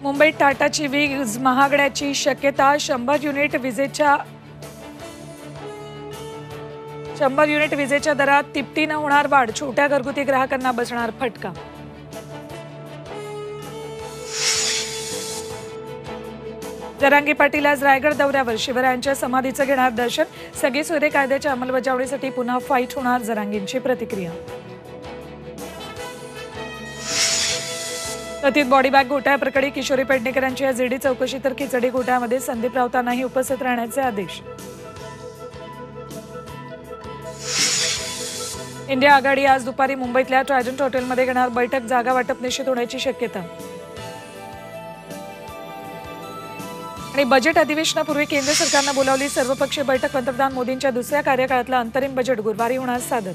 मुंबईत टाटाची वीज महागड्याची शक्यता 100 युनिट विजेच्या दरात तिपटीनं होणार वाढ, छोट्या घरगुती ग्राहकांना बसणार फटका. जरांगे पाटील आज रायगड दौऱ्यावर, शिवरायांच्या समाधीचं घेणार दर्शन. सगळी सोयरे कायद्याच्या अंमलबजावणीसाठी पुन्हा फाईट होणार, जरांगेंची प्रतिक्रिया. कथित बॉडी बॅग घोटाळ्याप्रकरणी किशोरी पेडणेकरांची आज ईडी चौकशी, तर खिचडी घोटाळ्यामध्ये संदीप राऊतांनाही उपस्थित राहण्याचे आदेश. इंडिया आघाडी आज दुपारी मुंबईतल्या ट्रायडंट हॉटेलमध्ये घेणार बैठक, जागा वाटप निश्चित होण्याची शक्यता. आणि बजेट अधिवेशनापूर्वी केंद्र सरकारनं बोलावली सर्वपक्षीय बैठक, पंतप्रधान मोदींच्या दुसऱ्या कार्यकाळातलं अंतरिम बजेट गुरुवारी होणार सादर.